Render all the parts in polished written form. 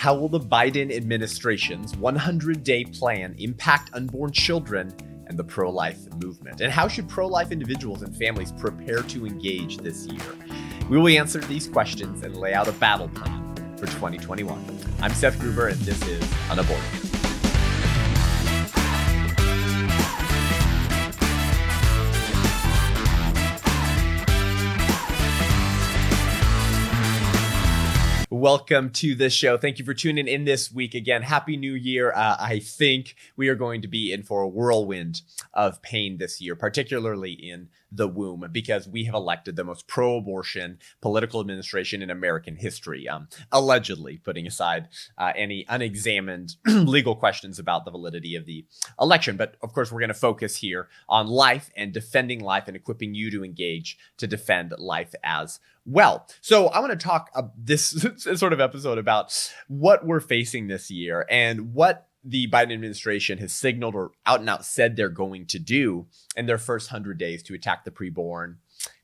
How will the Biden administration's 100-day plan impact unborn children and the pro-life movement? And how should pro-life individuals and families prepare to engage this year? We will answer these questions and lay out a battle plan for 2021. I'm Seth Gruber, and this is UnAborted. Welcome to the show. Thank you for tuning in this week. Again, Happy New Year. I think we are going to be in for a whirlwind of pain this year, particularly in the womb, because we have elected the most pro-abortion political administration in American history, allegedly, putting aside any unexamined legal questions about the validity of the election. But of course, we're going to focus here on life and defending life and equipping you to engage to defend life as well. So I want to talk this sort of episode about what we're facing this year and what the Biden administration has signaled or out and out said they're going to do in their first 100 days to attack the preborn,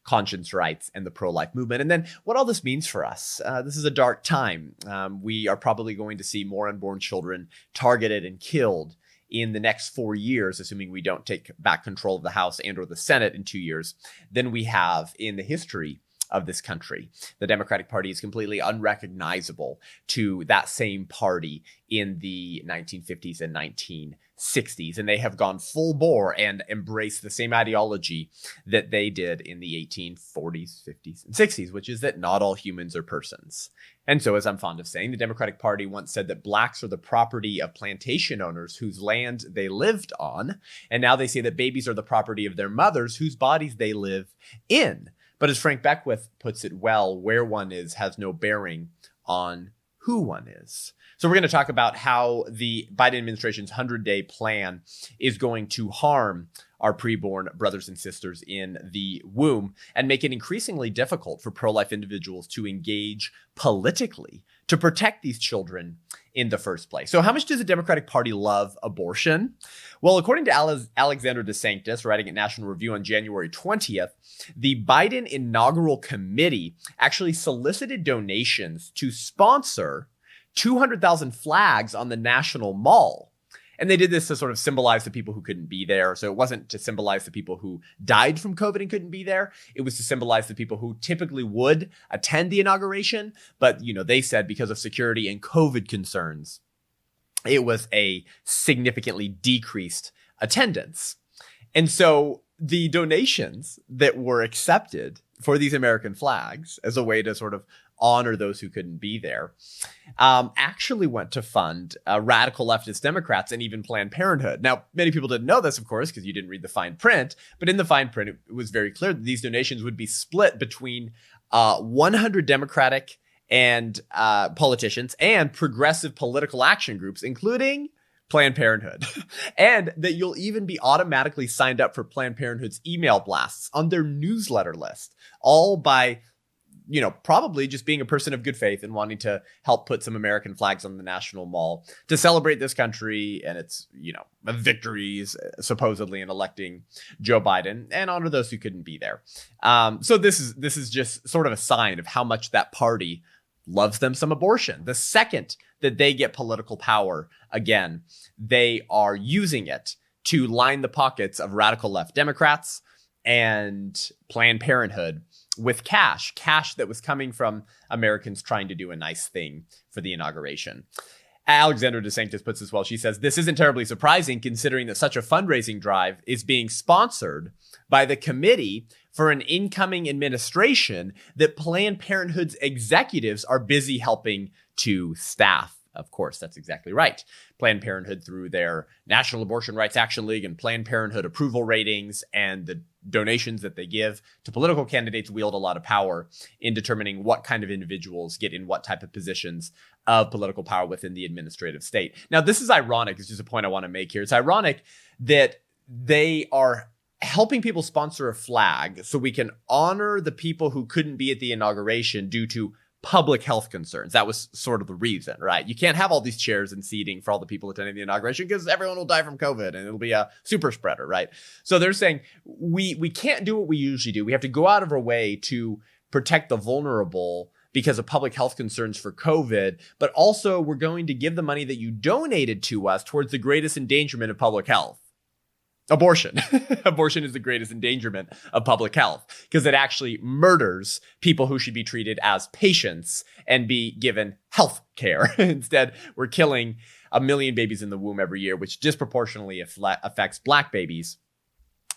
conscience rights, and the pro-life movement. And then what all this means for us. This is a dark time. We are probably going to see more unborn children targeted and killed in the next 4 years, assuming we don't take back control of the House and or the Senate in 2 years, than we have in the history of this country. The Democratic Party is completely unrecognizable to that same party in the 1950s and 1960s. And they have gone full bore and embraced the same ideology that they did in the 1840s, 50s, and 60s, which is that not all humans are persons. And so, as I'm fond of saying, the Democratic Party once said that blacks are the property of plantation owners whose land they lived on. And now they say that babies are the property of their mothers whose bodies they live in. But as Frank Beckwith puts it well, where one is has no bearing on who one is. So we're going to talk about how the Biden administration's 100-day plan is going to harm our preborn brothers and sisters in the womb and make it increasingly difficult for pro-life individuals to engage politically to protect these children in the first place. So how much does the Democratic Party love abortion? Well, according to Alexander DeSanctis, writing at National Review on January 20th, the Biden inaugural committee actually solicited donations to sponsor 200,000 flags on the National Mall. And they did this to sort of symbolize the people who couldn't be there. So it wasn't to symbolize the people who died from COVID and couldn't be there. It was to symbolize the people who typically would attend the inauguration. But, they said because of security and COVID concerns, it was a significantly decreased attendance. And so the donations that were accepted for these American flags as a way to sort of honor those who couldn't be there, actually went to fund radical leftist Democrats and even Planned Parenthood. Now, many people didn't know this, of course, because you didn't read the fine print, but in the fine print, it was very clear that these donations would be split between 100 Democratic and politicians and progressive political action groups, including Planned Parenthood, and that you'll even be automatically signed up for Planned Parenthood's email blasts on their newsletter list, all by probably just being a person of good faith and wanting to help put some American flags on the National Mall to celebrate this country and its, victories, supposedly in electing Joe Biden, and honor those who couldn't be there. So this is just sort of a sign of how much that party loves them some abortion. The second that they get political power again, they are using it to line the pockets of radical left Democrats and Planned Parenthood with cash that was coming from Americans trying to do a nice thing for the inauguration. Alexander DeSanctis puts this well. She says, this isn't terribly surprising considering that such a fundraising drive is being sponsored by the committee for an incoming administration that Planned Parenthood's executives are busy helping to staff. Of course, that's exactly right. Planned Parenthood, through their National Abortion Rights Action League and Planned Parenthood approval ratings and the donations that they give to political candidates, wield a lot of power in determining what kind of individuals get in what type of positions of political power within the administrative state. Now, this is ironic. It's just a point I want to make here. It's ironic that they are helping people sponsor a flag so we can honor the people who couldn't be at the inauguration due to public health concerns. That was sort of the reason, right? You can't have all these chairs and seating for all the people attending the inauguration because everyone will die from COVID and it'll be a super spreader, right? So they're saying we can't do what we usually do. We have to go out of our way to protect the vulnerable because of public health concerns for COVID, but also we're going to give the money that you donated to us towards the greatest endangerment of public health. Abortion. Abortion is the greatest endangerment of public health because it actually murders people who should be treated as patients and be given health care. Instead, we're killing 1 million babies in the womb every year, which disproportionately affects Black babies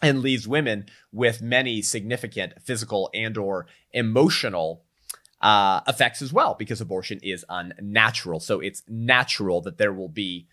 and leaves women with many significant physical and or emotional effects as well, because abortion is unnatural. So it's natural that there will be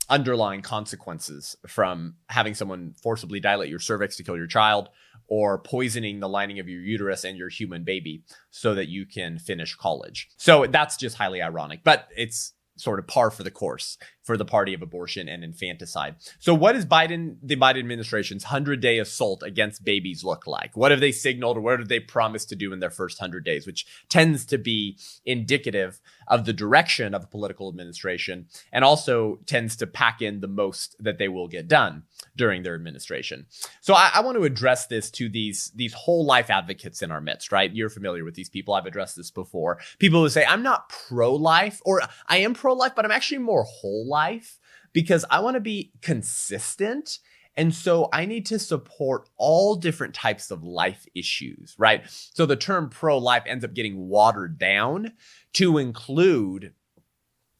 underlying consequences from having someone forcibly dilate your cervix to kill your child, or poisoning the lining of your uterus and your human baby so that you can finish college. So that's just highly ironic, but it's sort of par for the course for the party of abortion and infanticide. So what is the Biden administration's 100-day assault against babies look like? What have they signaled, or what have they promised to do in their first 100 days, which tends to be indicative of the direction of a political administration, and also tends to pack in the most that they will get done during their administration. So I want to address this to these whole life advocates in our midst, right? You're familiar with these people. I've addressed this before. People who say, I'm not pro-life, or I am pro-life, but I'm actually more whole life because I want to be consistent. And so I need to support all different types of life issues, right? So the term pro-life ends up getting watered down to include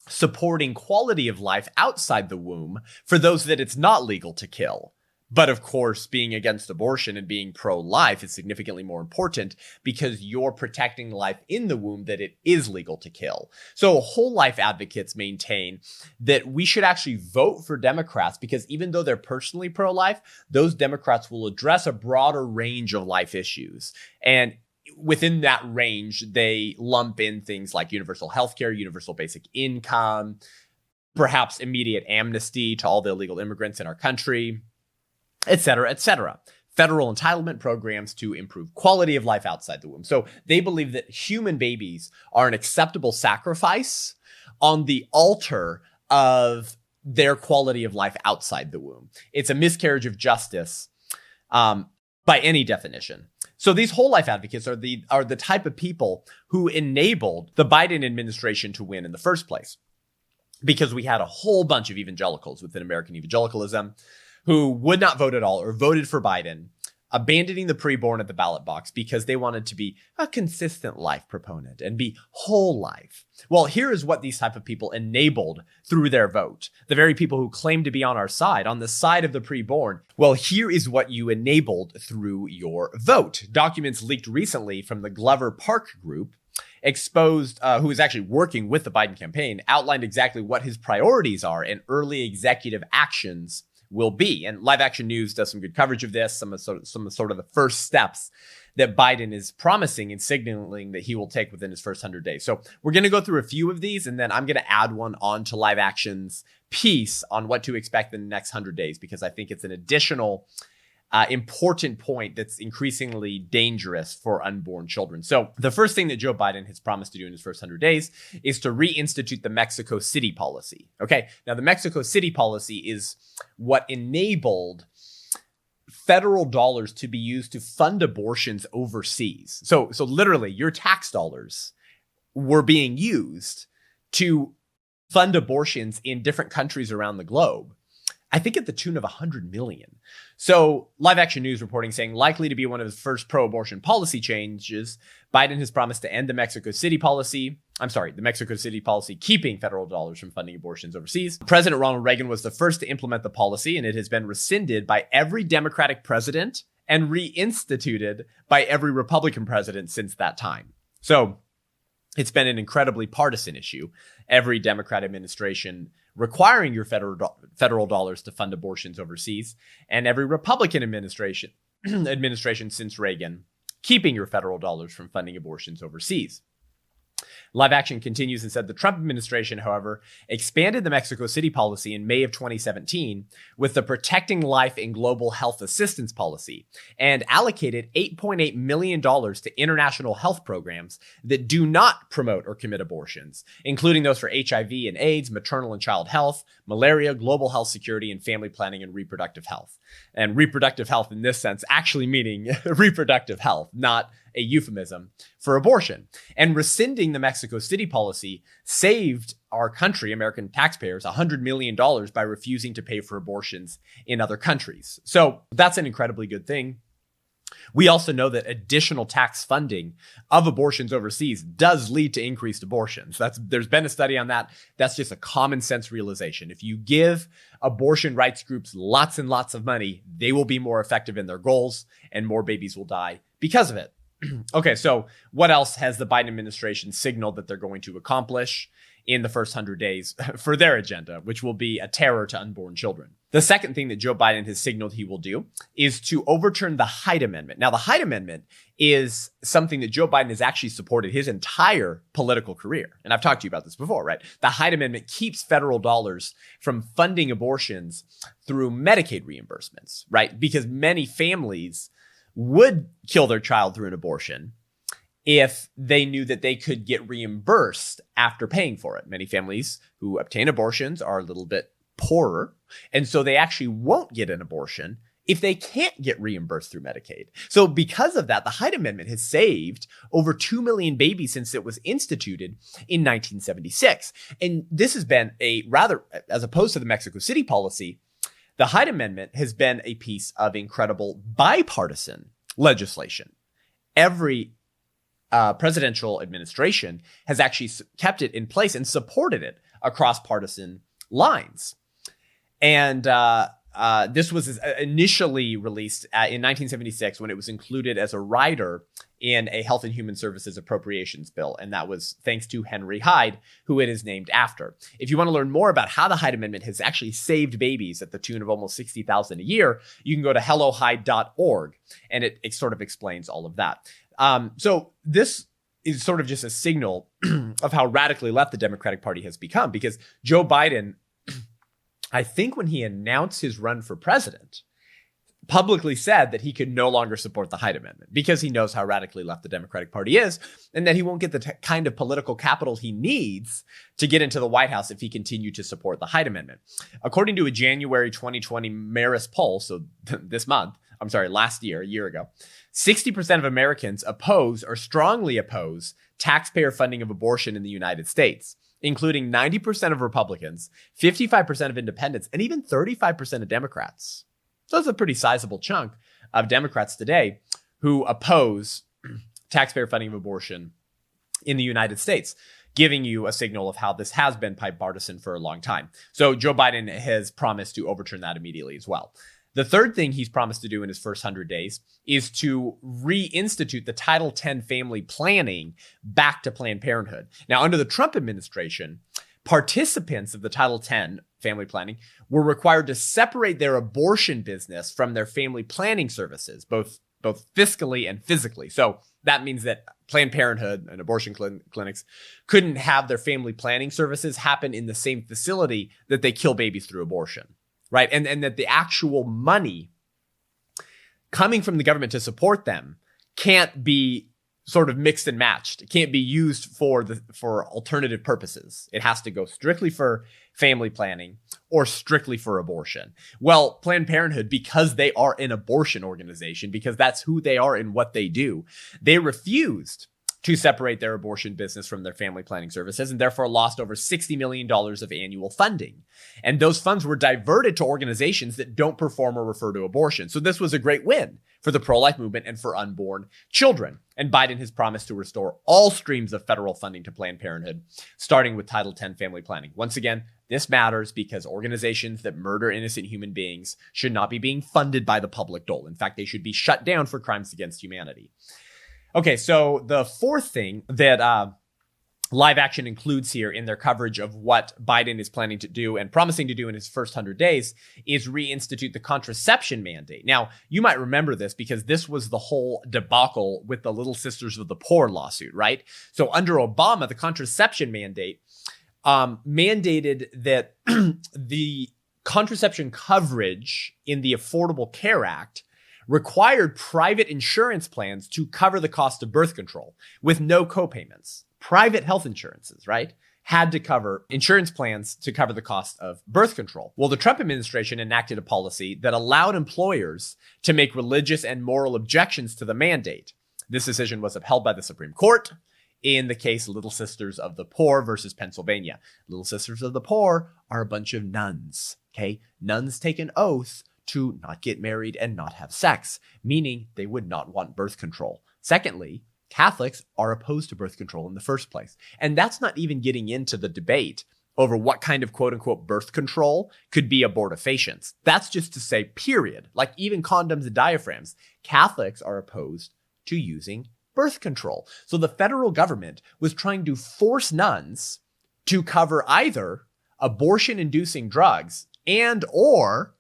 supporting quality of life outside the womb for those that it's not legal to kill. But of course, being against abortion and being pro-life is significantly more important because you're protecting life in the womb that it is legal to kill. So whole life advocates maintain that we should actually vote for Democrats because even though they're personally pro-life, those Democrats will address a broader range of life issues. And within that range, they lump in things like universal healthcare, universal basic income, perhaps immediate amnesty to all the illegal immigrants in our country, et cetera, et cetera. Federal entitlement programs to improve quality of life outside the womb. So they believe that human babies are an acceptable sacrifice on the altar of their quality of life outside the womb. It's a miscarriage of justice by any definition. So these whole life advocates are the type of people who enabled the Biden administration to win in the first place, because we had a whole bunch of evangelicals within American evangelicalism who would not vote at all or voted for Biden, abandoning the preborn at the ballot box because they wanted to be a consistent life proponent and be whole life. Well, here is what these type of people enabled through their vote. The very people who claim to be on our side, on the side of the preborn. Well, here is what you enabled through your vote. Documents leaked recently from the Glover Park group exposed, who is actually working with the Biden campaign, outlined exactly what his priorities are and early executive actions will be. And Live Action News does some good coverage of this, some of the first steps that Biden is promising and signaling that he will take within his first 100 days. So we're going to go through a few of these, and then I'm going to add one on to Live Action's piece on what to expect in the next 100 days, because I think it's an additional important point that's increasingly dangerous for unborn children. So the first thing that Joe Biden has promised to do in his first 100 days is to reinstitute the Mexico City policy. Okay, now the Mexico City policy is what enabled federal dollars to be used to fund abortions overseas. So literally your tax dollars were being used to fund abortions in different countries around the globe. I think at the tune of 100 million. So Live Action News reporting saying likely to be one of his first pro-abortion policy changes, Biden has promised to end the Mexico City policy keeping federal dollars from funding abortions overseas. President Ronald Reagan was the first to implement the policy, and it has been rescinded by every Democratic president and reinstituted by every Republican president since that time. So it's been an incredibly partisan issue. Every Democrat administration requiring your federal dollars to fund abortions overseas, and every Republican administration since Reagan keeping your federal dollars from funding abortions overseas. Live Action continues and said the Trump administration, however, expanded the Mexico City policy in May of 2017 with the Protecting Life and Global Health Assistance policy and allocated $8.8 million to international health programs that do not promote or commit abortions, including those for HIV and AIDS, maternal and child health, malaria, global health security, and family planning and reproductive health. And reproductive health in this sense actually meaning reproductive health, not a euphemism for abortion. And rescinding the Mexico City policy saved our country, American taxpayers, $100 million by refusing to pay for abortions in other countries. So that's an incredibly good thing. We also know that additional tax funding of abortions overseas does lead to increased abortions. There's been a study on that. That's just a common sense realization. If you give abortion rights groups lots and lots of money, they will be more effective in their goals and more babies will die because of it. Okay, so what else has the Biden administration signaled that they're going to accomplish in the first 100 days for their agenda, which will be a terror to unborn children? The second thing that Joe Biden has signaled he will do is to overturn the Hyde Amendment. Now, the Hyde Amendment is something that Joe Biden has actually supported his entire political career. And I've talked to you about this before, right? The Hyde Amendment keeps federal dollars from funding abortions through Medicaid reimbursements, right? Because many families would kill their child through an abortion if they knew that they could get reimbursed after paying for it. Many families who obtain abortions are a little bit poorer, and so they actually won't get an abortion if they can't get reimbursed through Medicaid. So because of that, the Hyde Amendment has saved over 2 million babies since it was instituted in 1976. And this has been a rather, as opposed to the Mexico City policy, the Hyde Amendment has been a piece of incredible bipartisan legislation. Every presidential administration has actually kept it in place and supported it across partisan lines. And this was initially released in 1976 when it was included as a rider in a Health and Human Services Appropriations Bill. And that was thanks to Henry Hyde, who it is named after. If you want to learn more about how the Hyde Amendment has actually saved babies at the tune of almost 60,000 a year, you can go to hellohyde.org, and it sort of explains all of that. So this is sort of just a signal of how radically left the Democratic Party has become, because Joe Biden, I think when he announced his run for president, publicly said that he could no longer support the Hyde Amendment because he knows how radically left the Democratic Party is and that he won't get the kind of political capital he needs to get into the White House if he continued to support the Hyde Amendment. According to a January 2020 Marist poll, so last year, a year ago, 60% of Americans oppose or strongly oppose taxpayer funding of abortion in the United States, including 90% of Republicans, 55% of independents, and even 35% of Democrats. So that's a pretty sizable chunk of Democrats today who oppose taxpayer funding of abortion in the United States, giving you a signal of how this has been bipartisan for a long time. So Joe Biden has promised to overturn that immediately as well. The third thing he's promised to do in his first 100 days is to reinstitute the Title X family planning back to Planned Parenthood. Now, under the Trump administration, participants of the Title X family planning were required to separate their abortion business from their family planning services, both fiscally and physically. So that means that Planned Parenthood and abortion clinics couldn't have their family planning services happen in the same facility that they kill babies through abortion, right? And that the actual money coming from the government to support them can't be sort of mixed and matched. It can't be used for alternative purposes. It has to go strictly for family planning or strictly for abortion. Well, Planned Parenthood, because they are an abortion organization, because that's who they are and what they do, they refused to separate their abortion business from their family planning services and therefore lost over $60 million of annual funding. And those funds were diverted to organizations that don't perform or refer to abortion. So this was a great win for the pro-life movement and for unborn children. And Biden has promised to restore all streams of federal funding to Planned Parenthood, starting with Title X family planning. Once again, this matters because organizations that murder innocent human beings should not be being funded by the public dole. In fact, they should be shut down for crimes against humanity. Okay, so the fourth thing that Live Action includes here in their coverage of what Biden is planning to do and promising to do in his first 100 days is reinstitute the contraception mandate. Now, you might remember this because this was the whole debacle with the Little Sisters of the Poor lawsuit, right? So under Obama, the contraception mandate mandated that the contraception coverage in the Affordable Care Act required private insurance plans to cover the cost of birth control with no copayments. Private health insurances, right, had to cover insurance plans to cover the cost of birth control. Well, the Trump administration enacted a policy that allowed employers to make religious and moral objections to the mandate. This decision was upheld by the Supreme Court in the case Little Sisters of the Poor versus Pennsylvania. Little Sisters of the Poor are a bunch of nuns, okay? Nuns take an oath to not get married and not have sex, meaning they would not want birth control. Secondly, Catholics are opposed to birth control in the first place. And that's not even getting into the debate over what kind of quote unquote birth control could be abortifacients. That's just to say, period. Like even condoms and diaphragms, Catholics are opposed to using birth control. So the federal government was trying to force nuns to cover either abortion-inducing drugs and or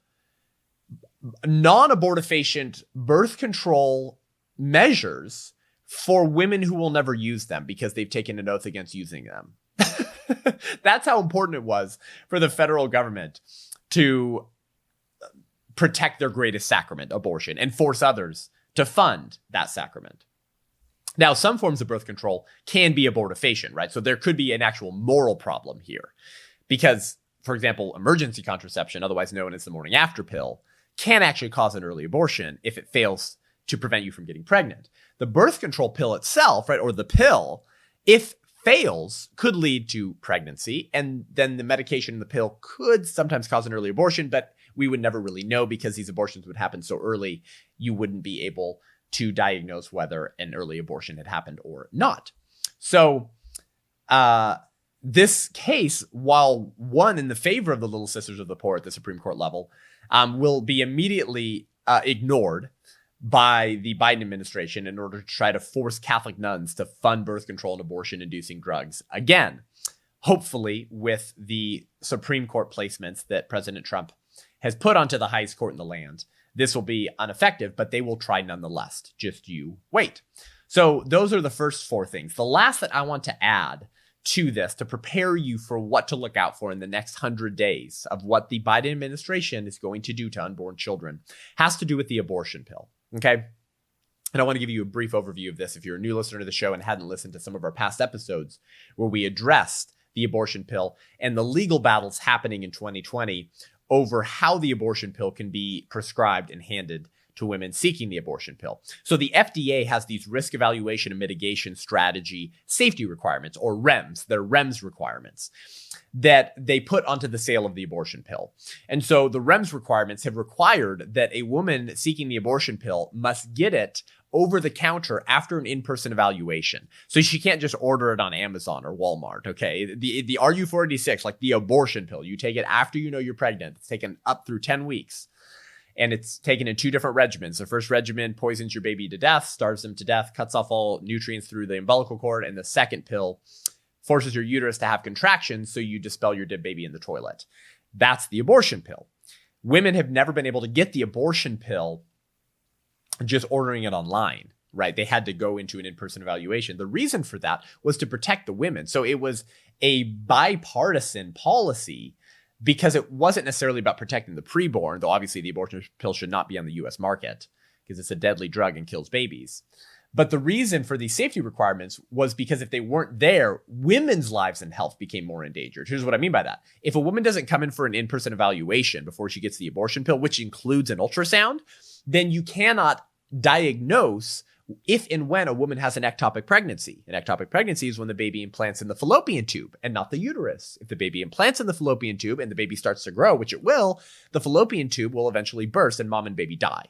non-abortifacient birth control measures for women who will never use them because they've taken an oath against using them. That's how important it was for the federal government to protect their greatest sacrament, abortion, and force others to fund that sacrament. Now, some forms of birth control can be abortifacient, right? So there could be an actual moral problem here because, for example, emergency contraception, otherwise known as the morning after pill, can actually cause an early abortion if it fails to prevent you from getting pregnant. The birth control pill itself, right, or the pill, if fails, could lead to pregnancy, and then the medication in the pill could sometimes cause an early abortion, but we would never really know because these abortions would happen so early, you wouldn't be able to diagnose whether an early abortion had happened or not. So this case, while one in the favor of the Little Sisters of the Poor at the Supreme Court level, will be immediately ignored by the Biden administration in order to try to force Catholic nuns to fund birth control and abortion-inducing drugs. Again, hopefully with the Supreme Court placements that President Trump has put onto the highest court in the land, this will be ineffective, but they will try nonetheless. Just you wait. So those are the first four things. The last that I want to add to this to prepare you for what to look out for in the next 100 days of what the Biden administration is going to do to unborn children has to do with the abortion pill. Okay. And I want to give you a brief overview of this if you're a new listener to the show and hadn't listened to some of our past episodes where we addressed the abortion pill and the legal battles happening in 2020 over how the abortion pill can be prescribed and handed to women seeking the abortion pill. So the FDA has these risk evaluation and mitigation strategy safety requirements, or REMS. They're REMS requirements that they put onto the sale of the abortion pill. And so the REMS requirements have required that a woman seeking the abortion pill must get it over the counter after an in-person evaluation. So she can't just order it on Amazon or Walmart, okay? The RU486, like the abortion pill, you take it after you know you're pregnant. It's taken up through 10 weeks. And it's taken in two different regimens. The first regimen poisons your baby to death, starves them to death, cuts off all nutrients through the umbilical cord. And the second pill forces your uterus to have contractions, so you dispel your dead baby in the toilet. That's the abortion pill. Women have never been able to get the abortion pill just ordering it online, right? They had to go into an in-person evaluation. The reason for that was to protect the women. So it was a bipartisan policy because it wasn't necessarily about protecting the preborn, though obviously the abortion pill should not be on the US market because it's a deadly drug and kills babies. But the reason for these safety requirements was because if they weren't there, women's lives and health became more endangered. Here's what I mean by that. If a woman doesn't come in for an in-person evaluation before she gets the abortion pill, which includes an ultrasound, then you cannot diagnose if and when a woman has an ectopic pregnancy. An ectopic pregnancy is when the baby implants in the fallopian tube and not the uterus. If the baby implants in the fallopian tube and the baby starts to grow, which it will, the fallopian tube will eventually burst and mom and baby die.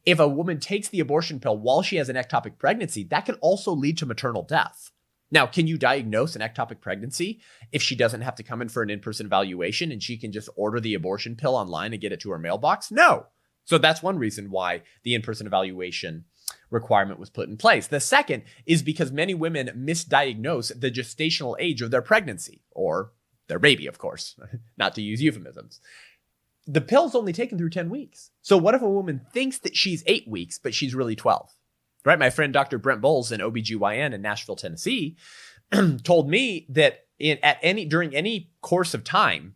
If a woman takes the abortion pill while she has an ectopic pregnancy, that can also lead to maternal death. Now, can you diagnose an ectopic pregnancy if she doesn't have to come in for an in-person evaluation and she can just order the abortion pill online and get it to her mailbox? No. So that's one reason why the in-person evaluation requirement was put in place. The second is because many women misdiagnose the gestational age of their pregnancy, or their baby, of course, not to use euphemisms. The pill's only taken through 10 weeks. So what if a woman thinks that she's 8 weeks, but she's really 12? Right? My friend Dr. Brent Bowles, an OBGYN in Nashville, Tennessee, told me that during any course of time,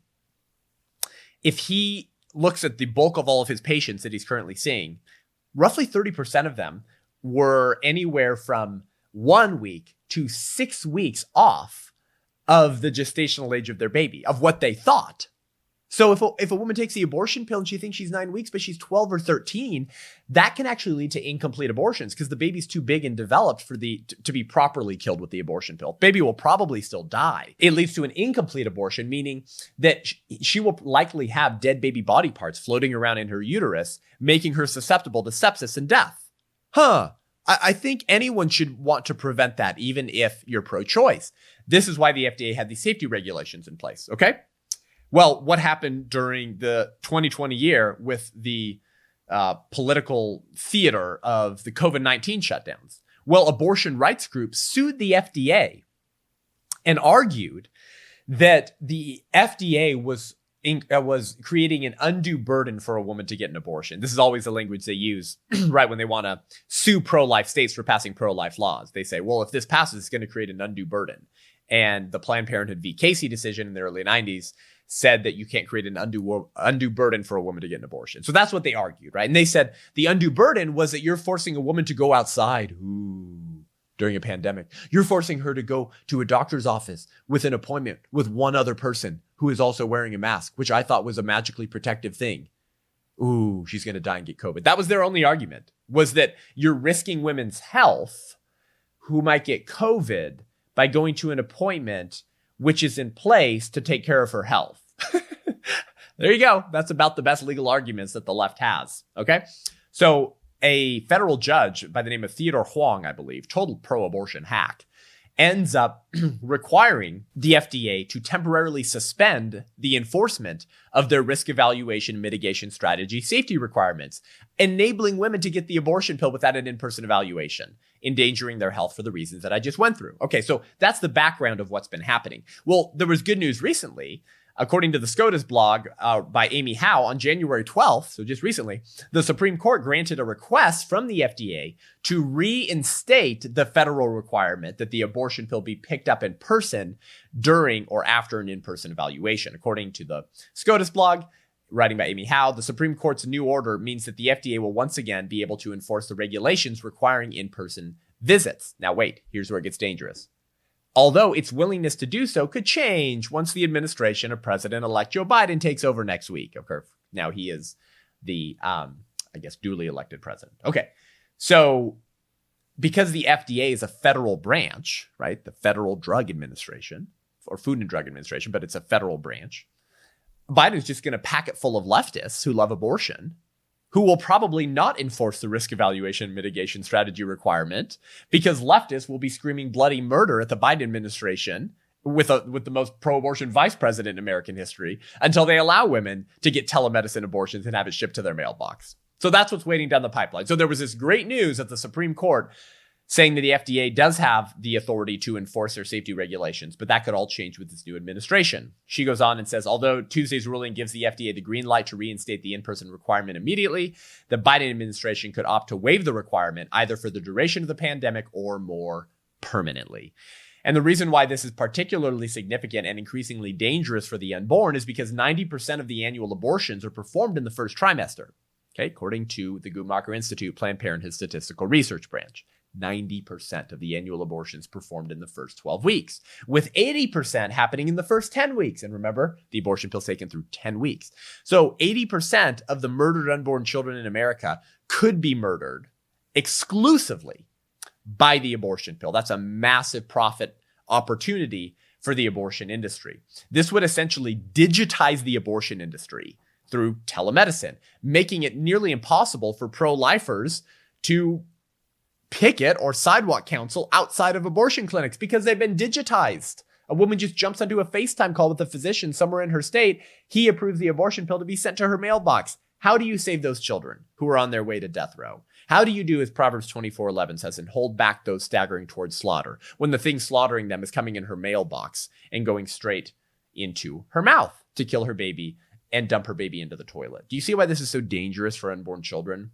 if he looks at the bulk of all of his patients that he's currently seeing, roughly 30% of them were anywhere from 1 week to 6 weeks off of the gestational age of their baby, of what they thought. So if a woman takes the abortion pill and she thinks she's 9 weeks, but she's 12 or 13, that can actually lead to incomplete abortions because the baby's too big and developed for to be properly killed with the abortion pill. Baby will probably still die. It leads to an incomplete abortion, meaning that she will likely have dead baby body parts floating around in her uterus, making her susceptible to sepsis and death. I think anyone should want to prevent that, even if you're pro-choice. This is why the FDA had these safety regulations in place, okay? Well, what happened during the 2020 year with the political theater of the COVID-19 shutdowns? Well, abortion rights groups sued the FDA and argued that the FDA was creating an undue burden for a woman to get an abortion. This is always the language they use, right, when they want to sue pro-life states for passing pro-life laws. They say, well, if this passes, it's going to create an undue burden. And the Planned Parenthood v. Casey decision in the early 90s said that you can't create an undue burden for a woman to get an abortion. So that's what they argued, right? And they said the undue burden was that you're forcing a woman to go outside during a pandemic. You're forcing her to go to a doctor's office with an appointment with one other person who is also wearing a mask, which I thought was a magically protective thing. She's going to die and get COVID. That was their only argument, was that you're risking women's health who might get COVID by going to an appointment which is in place to take care of her health. There you go. That's about the best legal arguments that the left has. Okay. So a federal judge by the name of Theodore Huang, I believe, total pro-abortion hack, ends up requiring the FDA to temporarily suspend the enforcement of their risk evaluation mitigation strategy safety requirements, enabling women to get the abortion pill without an in-person evaluation, endangering their health for the reasons that I just went through. Okay, so that's the background of what's been happening. Well, there was good news recently. According to the SCOTUS blog by Amy Howe, on January 12th, so just recently, the Supreme Court granted a request from the FDA to reinstate the federal requirement that the abortion pill be picked up in person during or after an in-person evaluation. According to the SCOTUS blog, writing by Amy Howe, the Supreme Court's new order means that the FDA will once again be able to enforce the regulations requiring in-person visits. Now wait, here's where it gets dangerous. Although its willingness to do so could change once the administration of President-elect Joe Biden takes over next week. Of course, now he is the, duly elected president. Okay, so because the FDA is a federal branch, right, the Federal Drug Administration, or Food and Drug Administration, but it's a federal branch, Biden's just going to pack it full of leftists who love abortion, who will probably not enforce the risk evaluation mitigation strategy requirement because leftists will be screaming bloody murder at the Biden administration with the most pro-abortion vice president in American history until they allow women to get telemedicine abortions and have it shipped to their mailbox. So that's what's waiting down the pipeline. So there was this great news at the Supreme Court saying that the FDA does have the authority to enforce their safety regulations, but that could all change with this new administration. She goes on and says, although Tuesday's ruling gives the FDA the green light to reinstate the in-person requirement immediately, the Biden administration could opt to waive the requirement either for the duration of the pandemic or more permanently. And the reason why this is particularly significant and increasingly dangerous for the unborn is because 90% of the annual abortions are performed in the first trimester, okay, according to the Gruber Institute, Planned Parenthood Statistical Research Branch. 90% of the annual abortions performed in the first 12 weeks, with 80% happening in the first 10 weeks. And remember, the abortion pill's taken through 10 weeks. So 80% of the murdered unborn children in America could be murdered exclusively by the abortion pill. That's a massive profit opportunity for the abortion industry. This would essentially digitize the abortion industry through telemedicine, making it nearly impossible for pro-lifers to picket or sidewalk counsel outside of abortion clinics because they've been digitized. A woman just jumps onto a FaceTime call with a physician somewhere in her state. He approves the abortion pill to be sent to her mailbox. How do you save those children who are on their way to death row? How do you do as Proverbs 24:11 says and hold back those staggering towards slaughter when the thing slaughtering them is coming in her mailbox and going straight into her mouth to kill her baby and dump her baby into the toilet? Do you see why this is so dangerous for unborn children?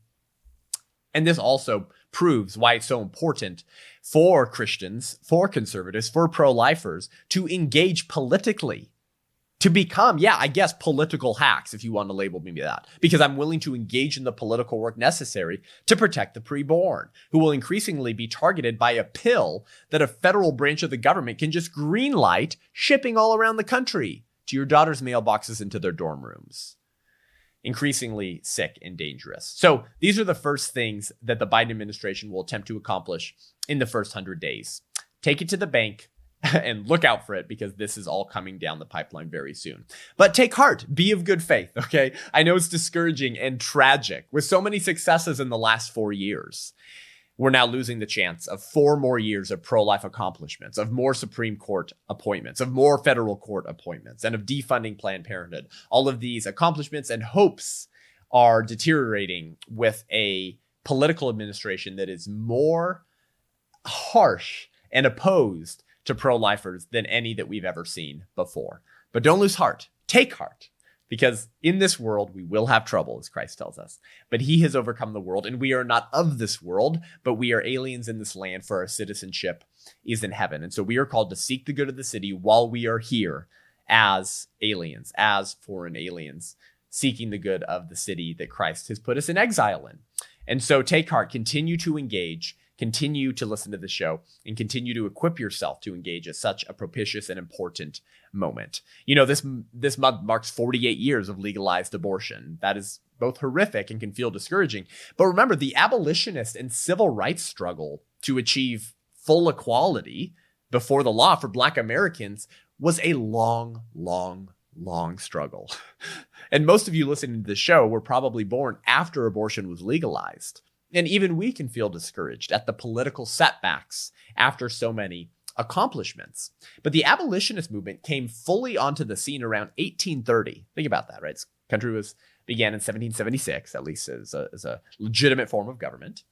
And this also proves why it's so important for Christians, for conservatives, for pro-lifers to engage politically, to become, political hacks, if you want to label me that, because I'm willing to engage in the political work necessary to protect the preborn, who will increasingly be targeted by a pill that a federal branch of the government can just greenlight shipping all around the country to your daughter's mailboxes and to their dorm rooms. Increasingly sick and dangerous. So these are the first things that the Biden administration will attempt to accomplish in the first 100 days. Take it to the bank and look out for it, because this is all coming down the pipeline very soon. But take heart, be of good faith, okay? I know it's discouraging and tragic. With so many successes in the last 4 years, we're now losing the chance of 4 more years of pro-life accomplishments, of more Supreme Court appointments, of more federal court appointments, and of defunding Planned Parenthood. All of these accomplishments and hopes are deteriorating with a political administration that is more harsh and opposed to pro-lifers than any that we've ever seen before. But don't lose heart. Take heart. Because in this world, we will have trouble, as Christ tells us. But he has overcome the world, and we are not of this world, but we are aliens in this land, for our citizenship is in heaven. And so we are called to seek the good of the city while we are here as aliens, as foreign aliens, seeking the good of the city that Christ has put us in exile in. And so take heart, continue to engage, continue to listen to the show, and continue to equip yourself to engage at such a propitious and important moment. You know, this month marks 48 years of legalized abortion. That is both horrific and can feel discouraging. But remember, the abolitionist and civil rights struggle to achieve full equality before the law for Black Americans was a long, long, long struggle. And most of you listening to the show were probably born after abortion was legalized. And even we can feel discouraged at the political setbacks after so many accomplishments. But the abolitionist movement came fully onto the scene around 1830. Think about that, right? This country began in 1776, at least as a legitimate form of government.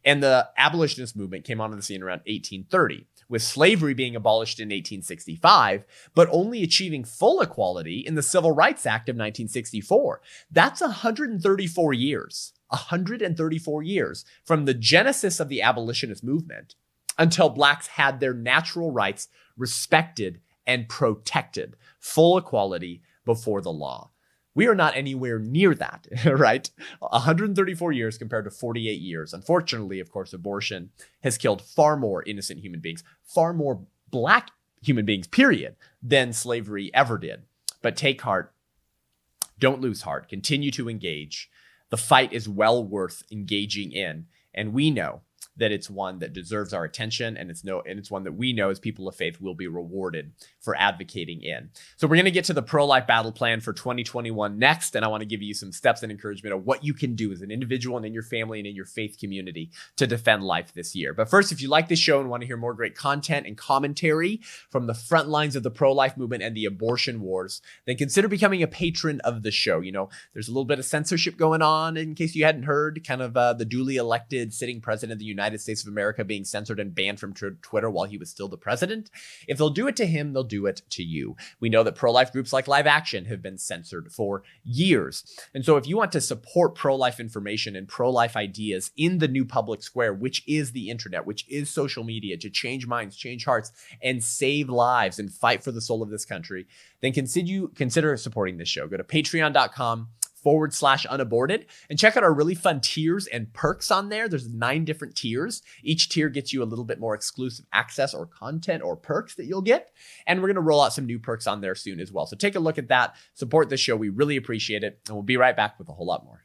And the abolitionist movement came onto the scene around 1830, with slavery being abolished in 1865, but only achieving full equality in the Civil Rights Act of 1964. That's 134 years. 134 years from the genesis of the abolitionist movement until Blacks had their natural rights respected and protected, full equality before the law. We are not anywhere near that, right? 134 years compared to 48 years. Unfortunately, of course, abortion has killed far more innocent human beings, far more Black human beings, period, than slavery ever did. But take heart. Don't lose heart. Continue to engage. The fight is well worth engaging in, and we know that it's one that deserves our attention, and it's one that we know as people of faith will be rewarded for advocating in. So we're going to get to the pro-life battle plan for 2021 next, and I want to give you some steps and encouragement of what you can do as an individual and in your family and in your faith community to defend life this year. But first, if you like this show and want to hear more great content and commentary from the front lines of the pro-life movement and the abortion wars, then consider becoming a patron of the show. You know, there's a little bit of censorship going on, in case you hadn't heard, kind of the duly elected sitting president of the United States of America being censored and banned from Twitter while he was still the president. If they'll do it to him, they'll do it to you. We know that pro-life groups like Live Action have been censored for years. And so if you want to support pro-life information and pro-life ideas in the new public square, which is the internet, which is social media, to change minds, change hearts, and save lives and fight for the soul of this country, then consider supporting this show. Go to patreon.com/unaborted and check out our really fun tiers and perks on there. There's 9 different tiers. Each tier gets you a little bit more exclusive access or content or perks that you'll get. And we're going to roll out some new perks on there soon as well. So take a look at that. Support the show. We really appreciate it. And we'll be right back with a whole lot more.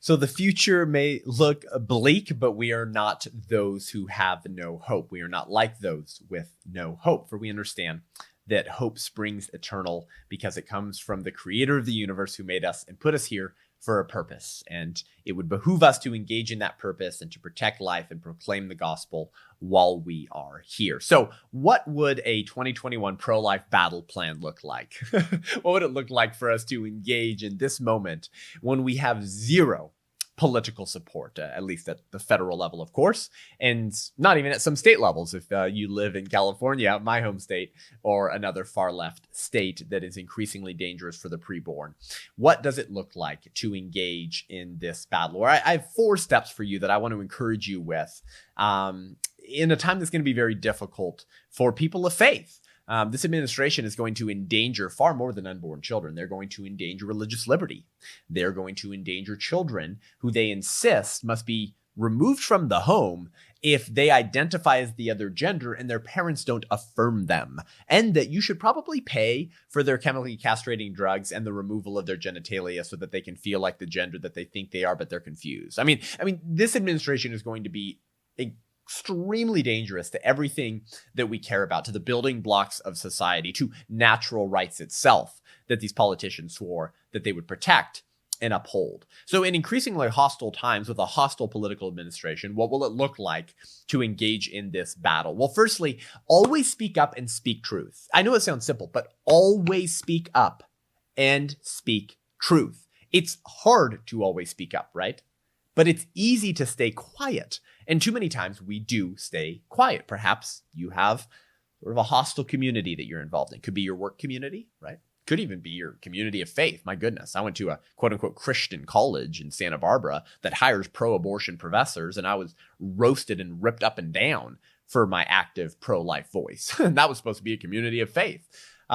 So the future may look bleak, but we are not those who have no hope. We are not like those with no hope, for we understand that hope springs eternal because it comes from the creator of the universe who made us and put us here for a purpose. And it would behoove us to engage in that purpose and to protect life and proclaim the gospel while we are here. So what would a 2021 pro-life battle plan look like? What would it look like for us to engage in this moment when we have zero political support, at least at the federal level, of course, and not even at some state levels if you live in California, my home state, or another far left state that is increasingly dangerous for the preborn? What does it look like to engage in this battle? Or I have 4 steps for you that I want to encourage you with in a time that's going to be very difficult for people of faith. This administration is going to endanger far more than unborn children. They're going to endanger religious liberty. They're going to endanger children who they insist must be removed from the home if they identify as the other gender and their parents don't affirm them, and that you should probably pay for their chemically castrating drugs and the removal of their genitalia so that they can feel like the gender that they think they are, but they're confused. I mean, this administration is going to be extremely dangerous to everything that we care about, to the building blocks of society, to natural rights itself that these politicians swore that they would protect and uphold. So in increasingly hostile times with a hostile political administration, what will it look like to engage in this battle? Well, firstly, always speak up and speak truth. I know it sounds simple, but always speak up and speak truth. It's hard to always speak up, right? But it's easy to stay quiet. And too many times we do stay quiet. Perhaps you have sort of a hostile community that you're involved in. Could be your work community, right? Could even be your community of faith. My goodness, I went to a quote unquote Christian college in Santa Barbara that hires pro-abortion professors, and I was roasted and ripped up and down for my active pro-life voice. And that was supposed to be a community of faith.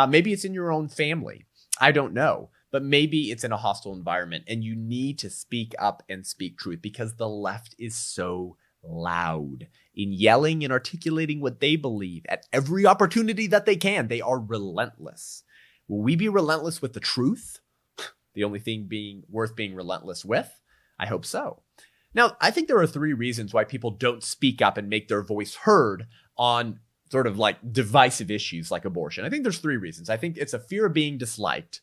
Maybe it's in your own family. I don't know. But maybe it's in a hostile environment, and you need to speak up and speak truth because the left is so loud in yelling and articulating what they believe at every opportunity that they can. They are relentless. Will we be relentless with the truth? The only thing being worth being relentless with? I hope so. Now, I think there are 3 reasons why people don't speak up and make their voice heard on sort of like divisive issues like abortion. I think there's 3 reasons. I think it's a fear of being disliked.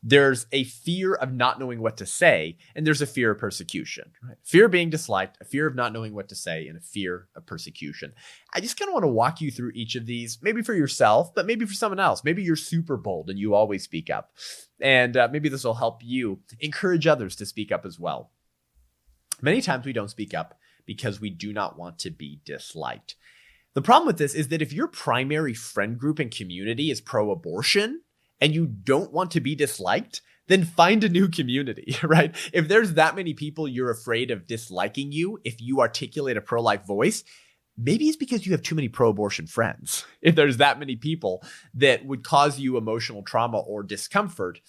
There's a fear of not knowing what to say, and there's a fear of persecution. Right? Fear of being disliked, a fear of not knowing what to say, and a fear of persecution. I just kind of want to walk you through each of these, maybe for yourself, but maybe for someone else. Maybe you're super bold and you always speak up. And maybe this will help you encourage others to speak up as well. Many times we don't speak up because we do not want to be disliked. The problem with this is that if your primary friend group and community is pro-abortion, and you don't want to be disliked, then find a new community, right? If there's that many people you're afraid of disliking you, if you articulate a pro-life voice, maybe it's because you have too many pro-abortion friends. If there's that many people that would cause you emotional trauma or discomfort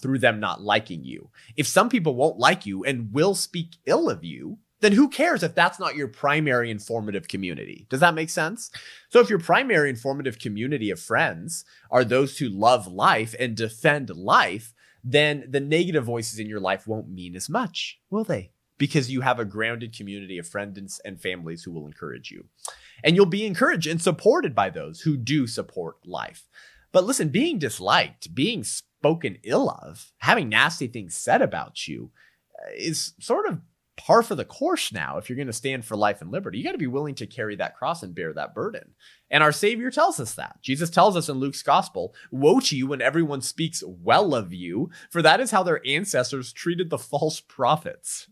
through them not liking you. If some people won't like you and will speak ill of you, then who cares if that's not your primary informative community? Does that make sense? So if your primary informative community of friends are those who love life and defend life, then the negative voices in your life won't mean as much, will they? Because you have a grounded community of friends and families who will encourage you. And you'll be encouraged and supported by those who do support life. But listen, being disliked, being spoken ill of, having nasty things said about you is sort of par for the course now. If you're going to stand for life and liberty, you got to be willing to carry that cross and bear that burden. And our Savior tells us that. Jesus tells us in Luke's gospel, "Woe to you when everyone speaks well of you, for that is how their ancestors treated the false prophets."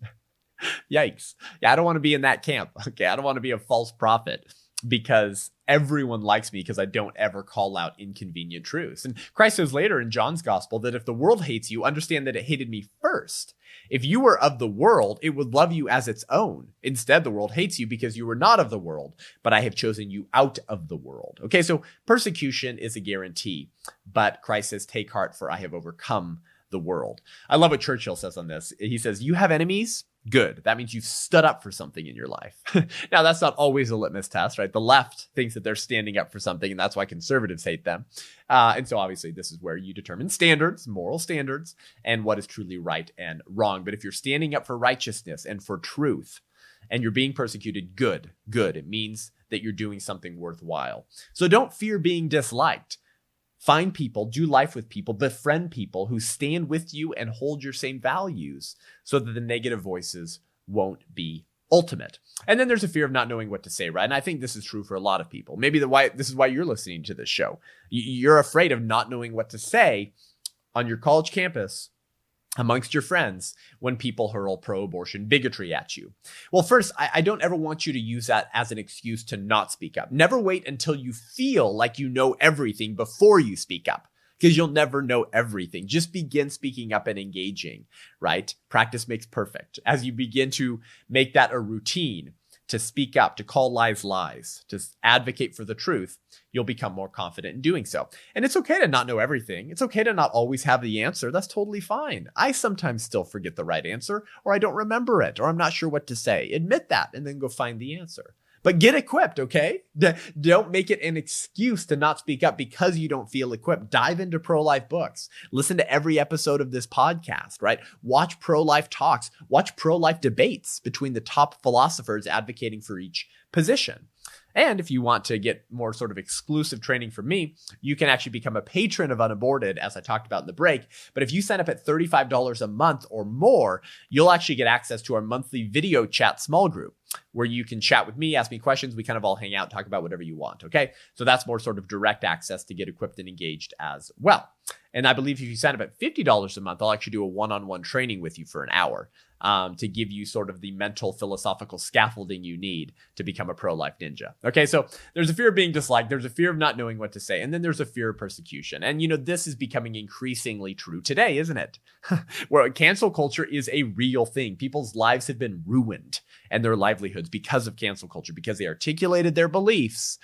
Yikes. Yeah, I don't want to be in that camp. Okay, I don't want to be a false prophet because everyone likes me because I don't ever call out inconvenient truths. And Christ says later in John's gospel that if the world hates you, understand that it hated me first. If you were of the world, it would love you as its own. Instead, the world hates you because you were not of the world, but I have chosen you out of the world. Okay, so persecution is a guarantee, but Christ says, take heart, for I have overcome the world. I love what Churchill says on this. He says, you have enemies? Good. That means you've stood up for something in your life. Now, that's not always a litmus test, right? The left thinks that they're standing up for something, and that's why conservatives hate them. And so obviously this is where you determine standards, moral standards, and what is truly right and wrong. But if you're standing up for righteousness and for truth, and you're being persecuted, good. It means that you're doing something worthwhile. So don't fear being disliked. Find people, do life with people, befriend people who stand with you and hold your same values so that the negative voices won't be ultimate. And then there's a fear of not knowing what to say, right? And I think this is true for a lot of people. Maybe this is why you're listening to this show. You're afraid of not knowing what to say on your college campus amongst your friends when people hurl pro-abortion bigotry at you. Well, first, I don't ever want you to use that as an excuse to not speak up. Never wait until you feel like you know everything before you speak up, because you'll never know everything. Just begin speaking up and engaging, right? Practice makes perfect. As you begin to make that a routine, to speak up, to call lies lies, to advocate for the truth, you'll become more confident in doing so. And it's okay to not know everything. It's okay to not always have the answer. That's totally fine. I sometimes still forget the right answer, or I don't remember it, or I'm not sure what to say. Admit that and then go find the answer. But get equipped, okay? Don't make it an excuse to not speak up because you don't feel equipped. Dive into pro-life books. Listen to every episode of this podcast, right? Watch pro-life talks. Watch pro-life debates between the top philosophers advocating for each position. And if you want to get more sort of exclusive training from me, you can actually become a patron of UnAborted, as I talked about in the break. But if you sign up at $35 a month or more, you'll actually get access to our monthly video chat small group, where you can chat with me, ask me questions. We kind of all hang out, talk about whatever you want, okay? So that's more sort of direct access to get equipped and engaged as well. And I believe if you sign up at $50 a month, I'll actually do a one-on-one training with you for an hour to give you sort of the mental philosophical scaffolding you need to become a pro-life ninja. Okay, so there's a fear of being disliked. There's a fear of not knowing what to say. And then there's a fear of persecution. And, this is becoming increasingly true today, isn't it? Where cancel culture is a real thing. People's lives have been ruined and their livelihoods because of cancel culture, because they articulated their beliefs,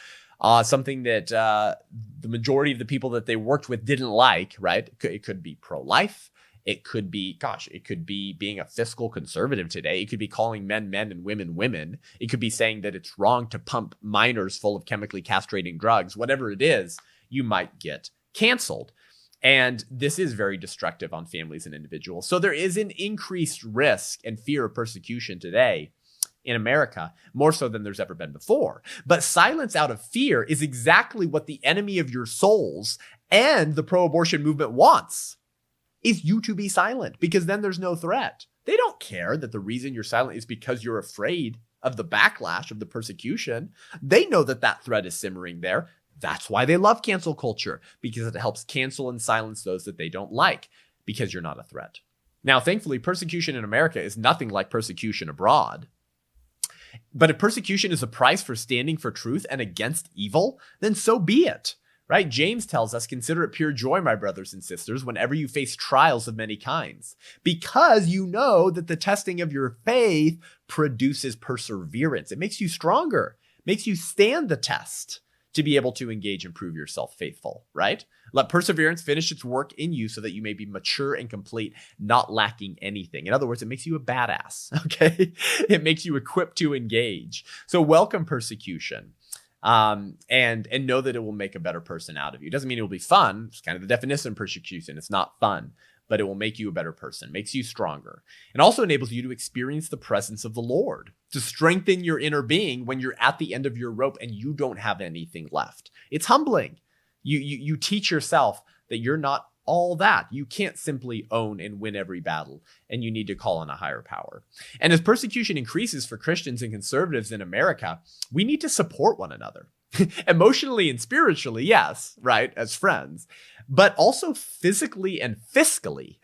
something that the majority of the people that they worked with didn't like, right? It could be pro-life. It could be, it could be being a fiscal conservative today. It could be calling men men and women women. It could be saying that it's wrong to pump minors full of chemically castrating drugs. Whatever it is, you might get canceled. And this is very destructive on families and individuals. So there is an increased risk and fear of persecution today in America, more so than there's ever been before. But silence out of fear is exactly what the enemy of your souls and the pro-abortion movement wants, is you to be silent, because then there's no threat. They don't care that the reason you're silent is because you're afraid of the backlash of the persecution. They know that that threat is simmering there. That's why they love cancel culture, because it helps cancel and silence those that they don't like, because you're not a threat. Now, thankfully, persecution in America is nothing like persecution abroad. But if persecution is a price for standing for truth and against evil, then so be it, right? James tells us, consider it pure joy, my brothers and sisters, whenever you face trials of many kinds, because you know that the testing of your faith produces perseverance. It makes you stronger, makes you stand the test to be able to engage and prove yourself faithful, right? Let perseverance finish its work in you so that you may be mature and complete, not lacking anything. In other words, it makes you a badass, okay? It makes you equipped to engage. So welcome persecution and know that it will make a better person out of you. It doesn't mean it will be fun. It's kind of the definition of persecution. It's not fun, but it will make you a better person, makes you stronger, and also enables you to experience the presence of the Lord, to strengthen your inner being when you're at the end of your rope and you don't have anything left. It's humbling. You teach yourself that you're not all that. You can't simply own and win every battle, and you need to call on a higher power. And as persecution increases for Christians and conservatives in America, we need to support one another. Emotionally and spiritually, yes, right, as friends, but also physically and fiscally,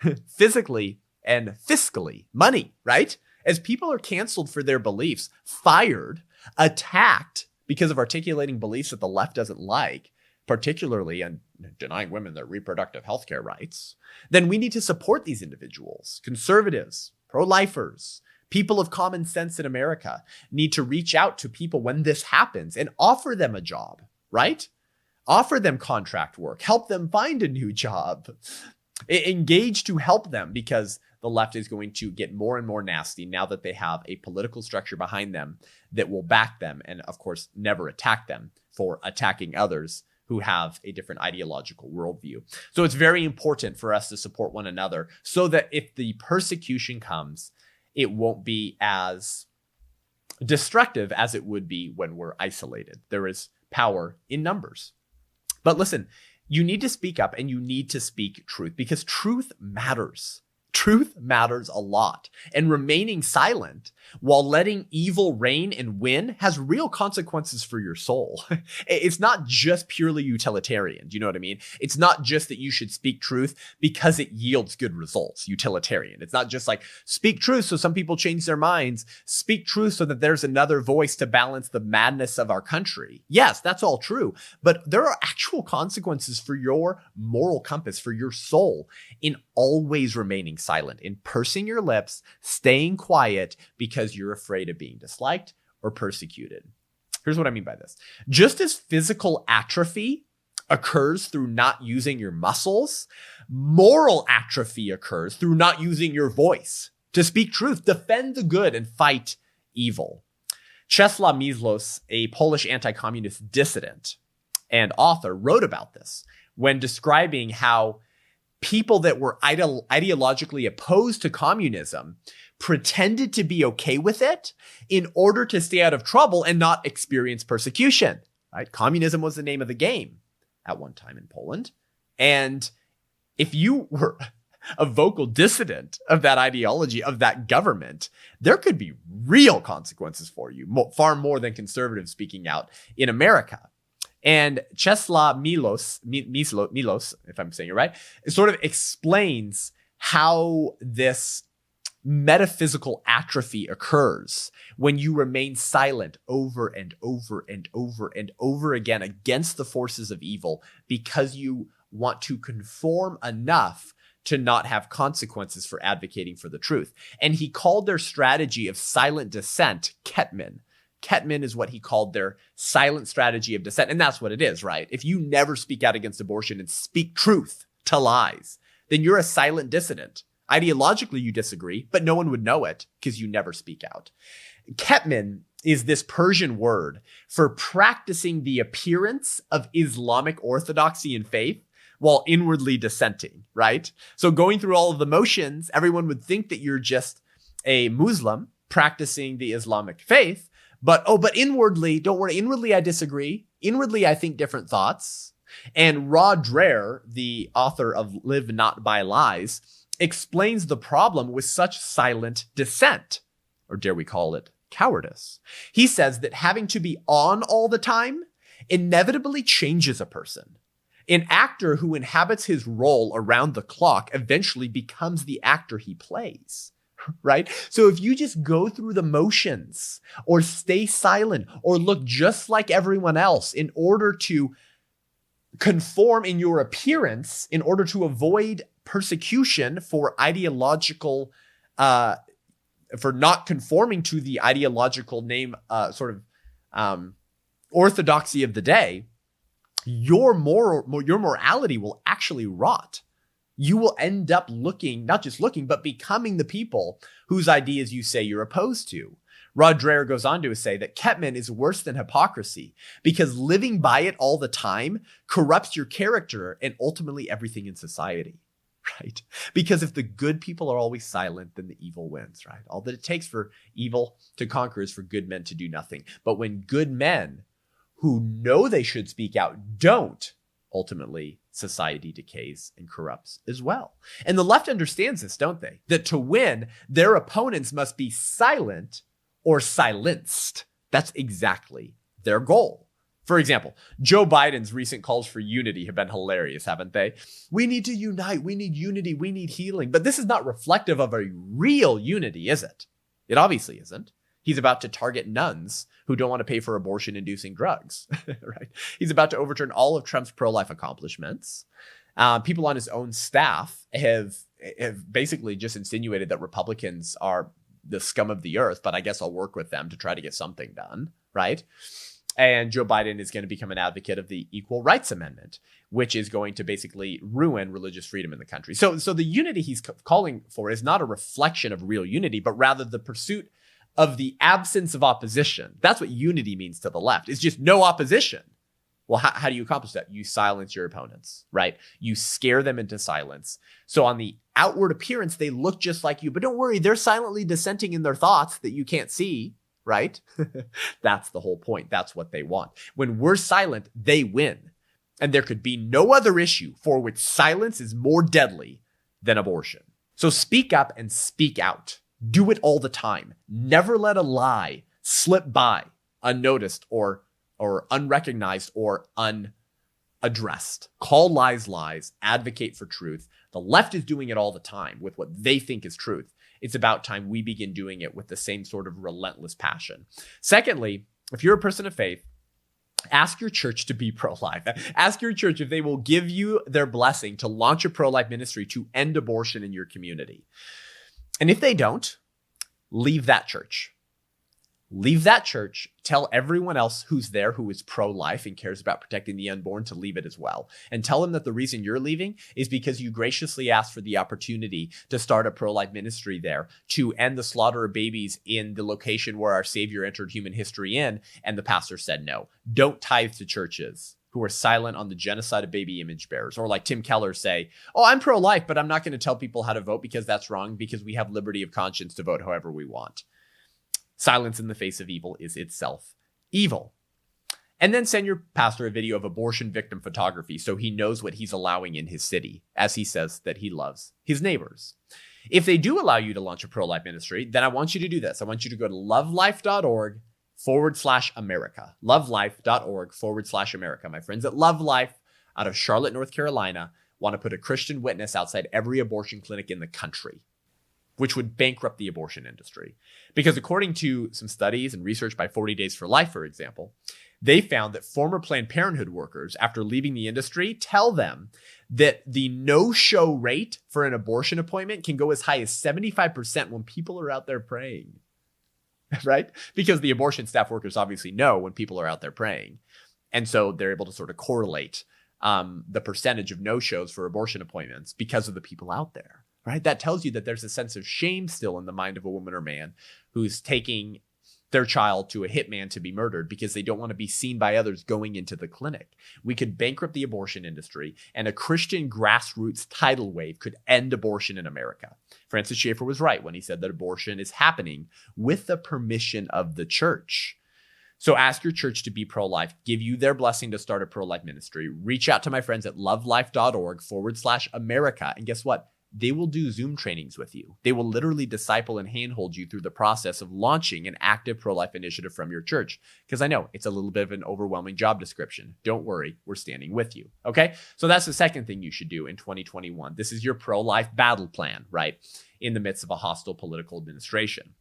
money, right? As people are canceled for their beliefs, fired, attacked because of articulating beliefs that the left doesn't like, particularly in denying women their reproductive health care rights, then we need to support these individuals. Conservatives, pro-lifers, people of common sense in America need to reach out to people when this happens and offer them a job, right? Offer them contract work, help them find a new job, engage to help them, because the left is going to get more and more nasty now that they have a political structure behind them that will back them and, of course, never attack them for attacking others who have a different ideological worldview. So it's very important for us to support one another so that if the persecution comes, it won't be as destructive as it would be when we're isolated. There is power in numbers. But listen, you need to speak up and you need to speak truth, because truth matters. Truth matters a lot. And remaining silent while letting evil reign and win has real consequences for your soul. It's not just purely utilitarian. Do you know what I mean? It's not just that you should speak truth because it yields good results, utilitarian. It's not just like speak truth so some people change their minds. Speak truth so that there's another voice to balance the madness of our country. Yes, that's all true. But there are actual consequences for your moral compass, for your soul, in always remaining silent, in pursing your lips, staying quiet because you're afraid of being disliked or persecuted. Here's what I mean by this. Just as physical atrophy occurs through not using your muscles, moral atrophy occurs through not using your voice to speak truth, defend the good, and fight evil. Czesław Miłosz, a Polish anti-communist dissident and author, wrote about this when describing how people that were ideologically opposed to communism pretended to be okay with it in order to stay out of trouble and not experience persecution. Right? Communism was the name of the game at one time in Poland. And if you were a vocal dissident of that ideology, of that government, there could be real consequences for you, far more than conservatives speaking out in America. And Czesław Miłosz, if I'm saying it right, it sort of explains how this metaphysical atrophy occurs when you remain silent over and over and over and over again against the forces of evil because you want to conform enough to not have consequences for advocating for the truth. And he called their strategy of silent dissent Kettman. Kettman is what he called their silent strategy of dissent. And that's what it is, right? If you never speak out against abortion and speak truth to lies, then you're a silent dissident. Ideologically, you disagree, but no one would know it because you never speak out. Kettman is this Persian word for practicing the appearance of Islamic orthodoxy and faith while inwardly dissenting, right? So going through all of the motions, everyone would think that you're just a Muslim practicing the Islamic faith, but inwardly, don't worry, inwardly I disagree. Inwardly, I think different thoughts. And Rod Dreher, the author of Live Not by Lies, explains the problem with such silent dissent, or dare we call it cowardice. He says that having to be on all the time inevitably changes a person. An actor who inhabits his role around the clock eventually becomes the actor he plays, right? So if you just go through the motions or stay silent or look just like everyone else in order to conform in your appearance, in order to avoid persecution for ideological, for not conforming to the ideological orthodoxy of the day, your morality will actually rot. You will end up not just looking, but becoming the people whose ideas you say you're opposed to. Rod Dreher goes on to say that Kettman is worse than hypocrisy because living by it all the time corrupts your character and ultimately everything in society, right? Because if the good people are always silent, then the evil wins, right? All that it takes for evil to conquer is for good men to do nothing. But when good men who know they should speak out don't, ultimately society decays and corrupts as well. And the left understands this, don't they? That to win, their opponents must be silent or silenced. That's exactly their goal. For example, Joe Biden's recent calls for unity have been hilarious, haven't they? We need to unite. We need unity. We need healing. But this is not reflective of a real unity, is it? It obviously isn't. He's about to target nuns who don't want to pay for abortion-inducing drugs, right? He's about to overturn all of Trump's pro-life accomplishments. People on his own staff have basically just insinuated that Republicans are the scum of the earth, but I guess I'll work with them to try to get something done, right? And Joe Biden is going to become an advocate of the Equal Rights Amendment, which is going to basically ruin religious freedom in the country. So the unity he's calling for is not a reflection of real unity, but rather the pursuit of the absence of opposition. That's what unity means to the left. It's just no opposition. Well, how do you accomplish that? You silence your opponents, right? You scare them into silence. So on the outward appearance, they look just like you, but don't worry, they're silently dissenting in their thoughts that you can't see, right? That's the whole point. That's what they want. When we're silent, they win. And there could be no other issue for which silence is more deadly than abortion. So speak up and speak out. Do it all the time. Never let a lie slip by unnoticed or unrecognized or unaddressed. Call lies lies. Advocate for truth. The left is doing it all the time with what they think is truth. It's about time we begin doing it with the same sort of relentless passion. Secondly, if you're a person of faith, ask your church to be pro-life. Ask your church if they will give you their blessing to launch a pro-life ministry to end abortion in your community. And if they don't, leave that church. Leave that church, tell everyone else who's there who is pro-life and cares about protecting the unborn to leave it as well. And tell them that the reason you're leaving is because you graciously asked for the opportunity to start a pro-life ministry there to end the slaughter of babies in the location where our Savior entered human history in, and the pastor said no. Don't tithe to churches who are silent on the genocide of baby image bearers, or like Tim Keller say, oh, I'm pro-life, but I'm not going to tell people how to vote because that's wrong, because we have liberty of conscience to vote however we want. Silence in the face of evil is itself evil. And then send your pastor a video of abortion victim photography so he knows what he's allowing in his city, as he says that he loves his neighbors. If they do allow you to launch a pro-life ministry, then I want you to do this. I want you to go to lovelife.org/America. Lovelife.org/America. My friends at Love Life out of Charlotte, North Carolina, want to put a Christian witness outside every abortion clinic in the country, which would bankrupt the abortion industry. Because according to some studies and research by 40 Days for Life, for example, they found that former Planned Parenthood workers, after leaving the industry, tell them that the no-show rate for an abortion appointment can go as high as 75% when people are out there praying, right? Because the abortion staff workers obviously know when people are out there praying. And so they're able to sort of correlate the percentage of no-shows for abortion appointments because of the people out there. Right? That tells you that there's a sense of shame still in the mind of a woman or man who's taking their child to a hitman to be murdered because they don't want to be seen by others going into the clinic. We could bankrupt the abortion industry, and a Christian grassroots tidal wave could end abortion in America. Francis Schaeffer was right when he said that abortion is happening with the permission of the church. So ask your church to be pro-life, give you their blessing to start a pro-life ministry. Reach out to my friends at lovelife.org/America. And guess what? They will do Zoom trainings with you. They will literally disciple and handhold you through the process of launching an active pro-life initiative from your church. Because I know it's a little bit of an overwhelming job description. Don't worry, we're standing with you. Okay? So that's the second thing you should do in 2021. This is your pro-life battle plan, right? In the midst of a hostile political administration.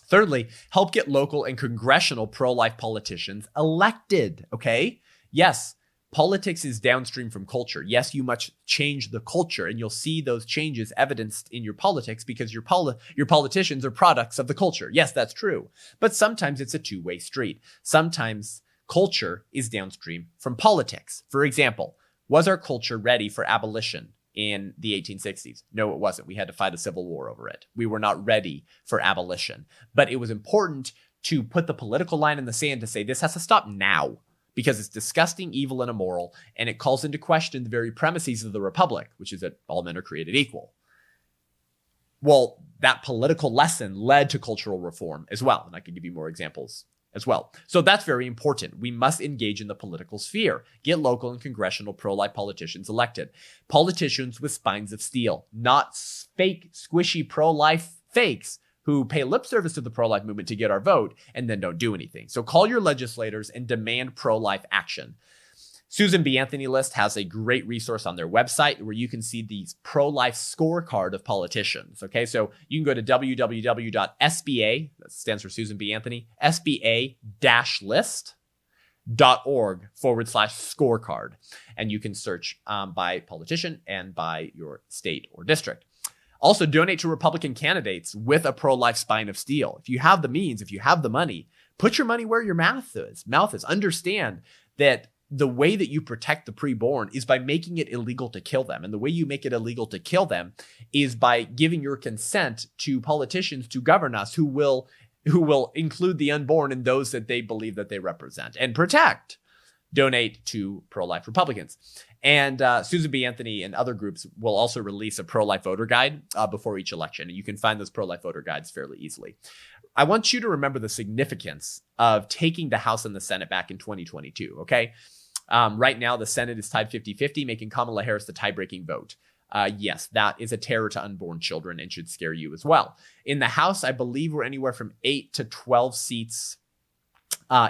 Thirdly, help get local and congressional pro-life politicians elected. Okay? Yes. Politics is downstream from culture. Yes, you must change the culture, and you'll see those changes evidenced in your politics because your politicians are products of the culture. Yes, that's true. But sometimes it's a two-way street. Sometimes culture is downstream from politics. For example, was our culture ready for abolition in the 1860s? No, it wasn't. We had to fight a civil war over it. We were not ready for abolition. But it was important to put the political line in the sand to say this has to stop now, because it's disgusting, evil, and immoral, and it calls into question the very premises of the Republic, which is that all men are created equal. Well, that political lesson led to cultural reform as well, and I can give you more examples as well. So that's very important. We must engage in the political sphere, get local and congressional pro-life politicians elected. Politicians with spines of steel, not fake, squishy pro-life fakes who pay lip service to the pro-life movement to get our vote and then don't do anything. So call your legislators and demand pro-life action. Susan B. Anthony List has a great resource on their website where you can see the pro-life scorecard of politicians. Okay, so you can go to www.sba, that stands for Susan B. Anthony, sba-list.org/scorecard. And you can search by politician and by your state or district. Also, donate to Republican candidates with a pro-life spine of steel. If you have the means, if you have the money, put your money where your mouth is. Understand that the way that you protect the preborn is by making it illegal to kill them. And the way you make it illegal to kill them is by giving your consent to politicians to govern us who will include the unborn in those that they believe that they represent and protect. Donate to pro-life Republicans. And Susan B. Anthony and other groups will also release a pro-life voter guide before each election. And you can find those pro-life voter guides fairly easily. I want you to remember the significance of taking the House and the Senate back in 2022, okay? Right now, the Senate is tied 50-50, making Kamala Harris the tie-breaking vote. Yes, that is a terror to unborn children and should scare you as well. In the House, I believe we're anywhere from 8 to 12 seats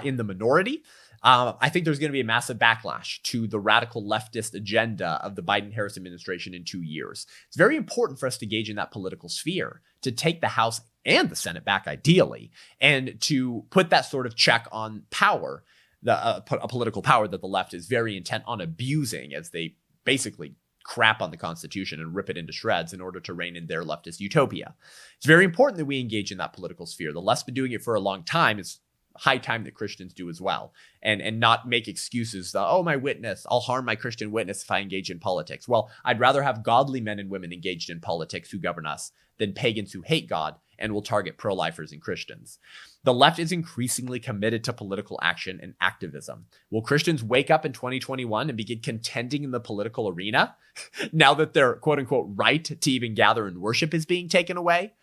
in the minority. I think there's going to be a massive backlash to the radical leftist agenda of the Biden-Harris administration in 2 years. It's very important for us to gauge in that political sphere, to take the House and the Senate back ideally, and to put that sort of check on power, a political power that the left is very intent on abusing as they basically crap on the Constitution and rip it into shreds in order to reign in their leftist utopia. It's very important that we engage in that political sphere. The left's been doing it for a long time. It's high time that Christians do as well, and not make excuses. Oh, my witness, I'll harm my Christian witness if I engage in politics. Well, I'd rather have godly men and women engaged in politics who govern us than pagans who hate God and will target pro-lifers and Christians. The left is increasingly committed to political action and activism. Will Christians wake up in 2021 and begin contending in the political arena now that their quote unquote right to even gather and worship is being taken away?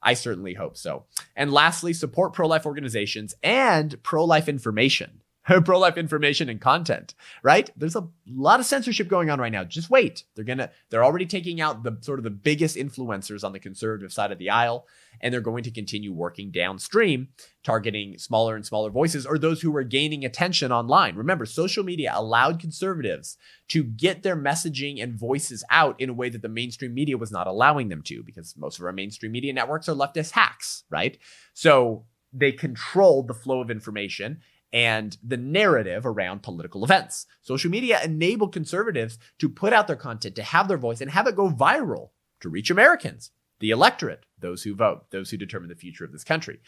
I certainly hope so. And lastly, support pro-life organizations and pro-life information. Pro-life information and content, right? There's a lot of censorship going on right now. Just wait. They're already taking out the sort of the biggest influencers on the conservative side of the aisle, and they're going to continue working downstream, targeting smaller and smaller voices or those who are gaining attention online. Remember, social media allowed conservatives to get their messaging and voices out in a way that the mainstream media was not allowing them to, because most of our mainstream media networks are leftist hacks, right? So they control the flow of information and the narrative around political events. Social media enable conservatives to put out their content, to have their voice, and have it go viral to reach Americans, the electorate, those who vote, those who determine the future of this country.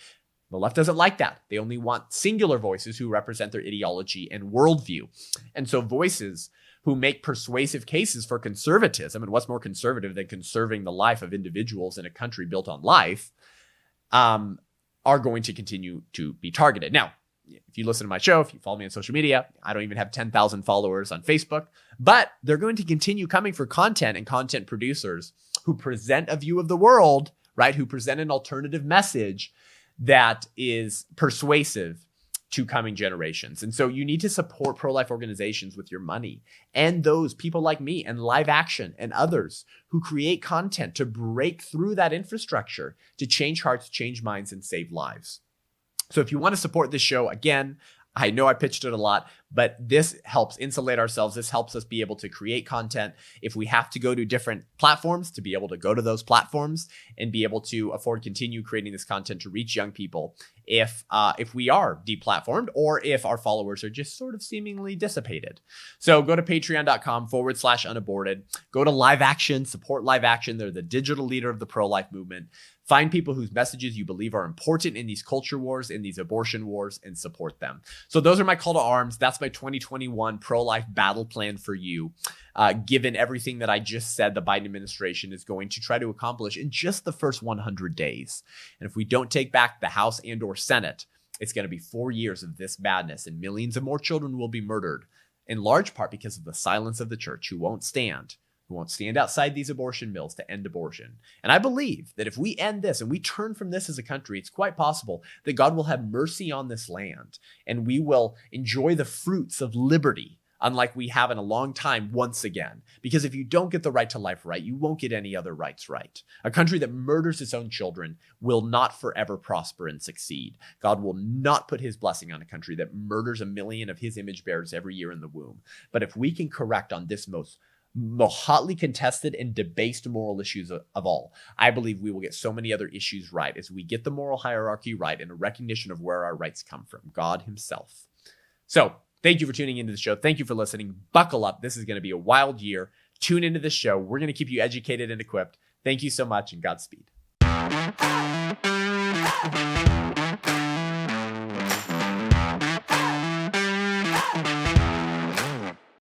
The left doesn't like that. They only want singular voices who represent their ideology and worldview. And so voices who make persuasive cases for conservatism, and what's more conservative than conserving the life of individuals in a country built on life, are going to continue to be targeted. Now, if you listen to my show, if you follow me on social media, I don't even have 10,000 followers on Facebook, but they're going to continue coming for content and content producers who present a view of the world, right? Who present an alternative message that is persuasive to coming generations. And so you need to support pro-life organizations with your money, and those people like me and Live Action and others who create content to break through that infrastructure to change hearts, change minds, and save lives. So if you want to support this show, again, I know I pitched it a lot, but this helps insulate ourselves. This helps us be able to create content. If we have to go to different platforms, to be able to go to those platforms and be able to continue creating this content to reach young people. If we are deplatformed, or if our followers are just sort of seemingly dissipated. So go to patreon.com/unaborted. Go to Live Action, support Live Action. They're the digital leader of the pro-life movement. Find people whose messages you believe are important in these culture wars, in these abortion wars, and support them. So those are my call to arms. That's my 2021 pro-life battle plan for you. Given everything that I just said, the Biden administration is going to try to accomplish in just the first 100 days. And if we don't take back the House and or Senate, it's going to be 4 years of this madness, and millions of more children will be murdered, in large part because of the silence of the church, who won't stand outside these abortion mills to end abortion. And I believe that if we end this and we turn from this as a country, it's quite possible that God will have mercy on this land and we will enjoy the fruits of liberty, unlike we have in a long time once again. Because if you don't get the right to life right, you won't get any other rights right. A country that murders its own children will not forever prosper and succeed. God will not put his blessing on a country that murders 1 million of his image bearers every year in the womb. But if we can correct on this most hotly contested and debased moral issues of all, I believe we will get so many other issues right as we get the moral hierarchy right and a recognition of where our rights come from, God himself. So thank you for tuning into the show. Thank you for listening. Buckle up. This is going to be a wild year. Tune into the show. We're going to keep you educated and equipped. Thank you so much, and Godspeed.